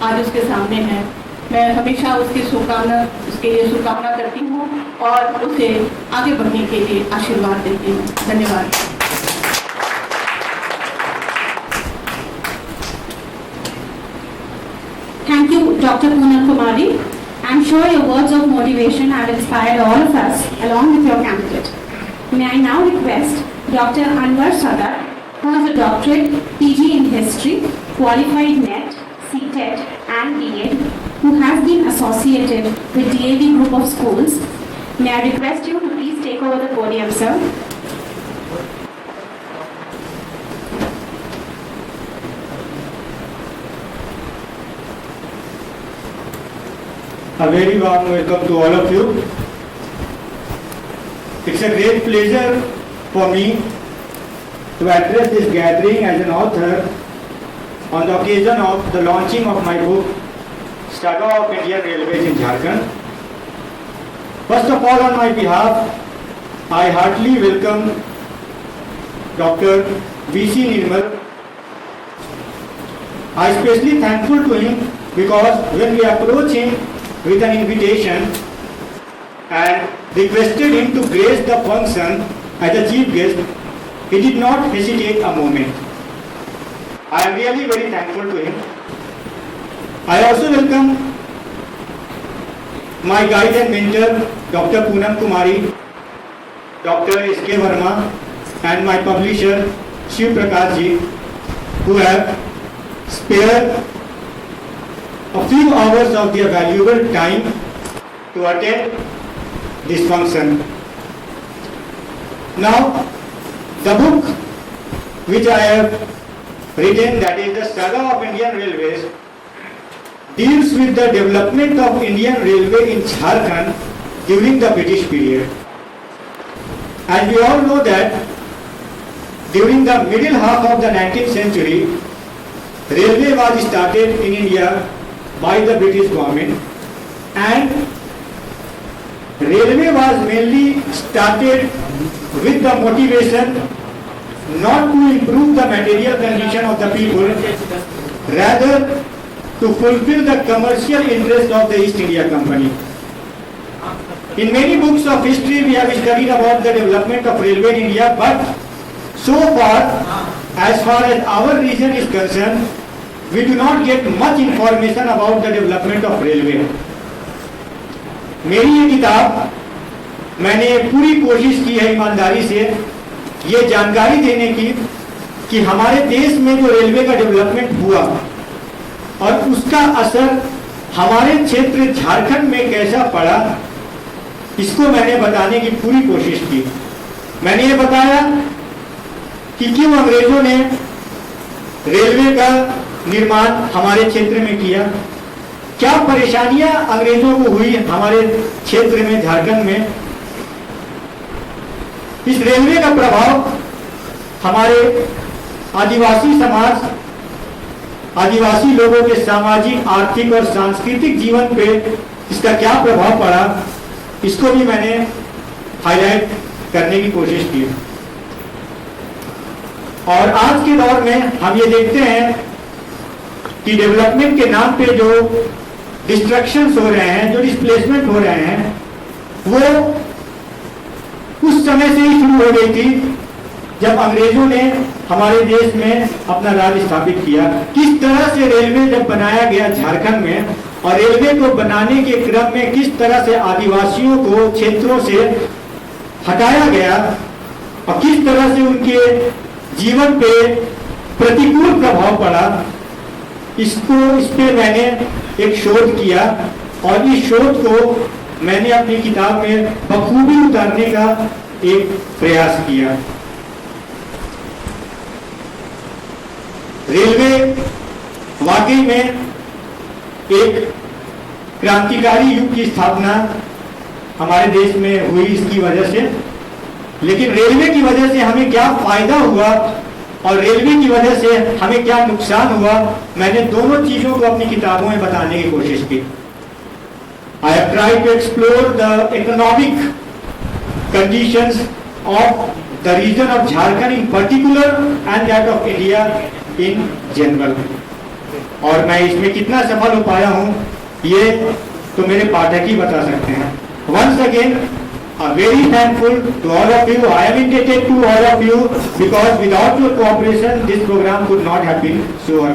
आज उसके सामने है। मैं हमेशा उसके लिए शुभकामना करती हूँ और उसे आगे बढ़ने के लिए आशीर्वाद देती हूँ। धन्यवाद। Thank you, Dr. Poonam Kumari. I'm sure your words of motivation have inspired all of us along with your candidate. May I now request Dr. Anwar Sadar, who is a doctorate PG in history, qualified NET, CTET and B.Ed, who has been associated with DAV group of schools. May I request you to please take over the podium, sir. A very warm welcome to all of you. It's a great pleasure for me to address this gathering as an author on the occasion of the launching of my book, Saga of Indian Railways in Jharkhand. First of all, on my behalf, I heartily welcome Dr. V.C. Nirmal. I am especially thankful to him because when we approached him with an invitation and requested him to grace the function as a chief guest, he did not hesitate a moment. I am really very thankful to him. I also welcome my guide and mentor, Dr. Poonam Kumari, Dr. S.K. Verma, and my publisher, Shiv Prakash ji, who have spared a few hours of their valuable time to attend this function. Now, the book which I have written, that is the Saga of Indian Railways, deals with the development of Indian Railway in Jharkhand during the British period. As we all know that during the middle half of the 19th century, railway was started in India by the British government, and railway was mainly started with the motivation not to improve the material condition of the people, rather to fulfill the commercial interest of the East India Company. In many books of history we have studied about the development of railway in India, but so far as our region is concerned, we do not get much information about the development of railway. मेरी ये किताब मैंने पूरी कोशिश की है ईमानदारी से ये जानकारी देने की कि हमारे देश में जो रेलवे का डेवलपमेंट हुआ और उसका असर हमारे क्षेत्र झारखंड में कैसा पड़ा, इसको मैंने बताने की पूरी कोशिश की। मैंने ये बताया कि क्यों अंग्रेजों ने रेलवे का निर्माण हमारे क्षेत्र में किया, क्या परेशानियां अंग्रेजों को हुई हमारे क्षेत्र में झारखंड में, इस रेलवे का प्रभाव हमारे आदिवासी समाज, आदिवासी लोगों के सामाजिक, आर्थिक और सांस्कृतिक जीवन पे इसका क्या प्रभाव पड़ा, इसको भी मैंने हाईलाइट करने की कोशिश की। और आज के दौर में हम ये देखते हैं कि डेवलपमेंट के नाम पे जो डिस्ट्रक्शंस हो रहे हैं, जो डिस्प्लेसमेंट हो रहे हैं, वो उस समय से ही शुरू हो गई थी जब अंग्रेजों ने हमारे देश में अपना राज स्थापित किया। किस तरह से रेलवे जब बनाया गया झारखंड में, और रेलवे को बनाने के क्रम में किस तरह से आदिवासियों को क्षेत्रों से हटाया गया और किस तरह से उनके जीवन पे प्रतिकूल प्रभाव पड़ा, इस पे मैंने एक शोध किया और इस शोध को मैंने अपनी किताब में बखूबी उतारने का एक प्रयास किया। रेलवे वाकई में एक क्रांतिकारी युग की स्थापना हमारे देश में हुई इसकी वजह से, लेकिन रेलवे की वजह से हमें क्या फायदा हुआ और रेलवे की वजह से हमें क्या नुकसान हुआ, मैंने दोनों चीजों को अपनी किताबों में बताने की कोशिश की। I have tried to explore the economic conditions of the region of Jharkhand in particular and that of India in general. और मैं इसमें कितना सफल हो पाया हूँ ये तो मेरे पाठक ही बता सकते हैं। Once again very thankful to all of you. I am indebted to all of you because without your cooperation this program could not have been so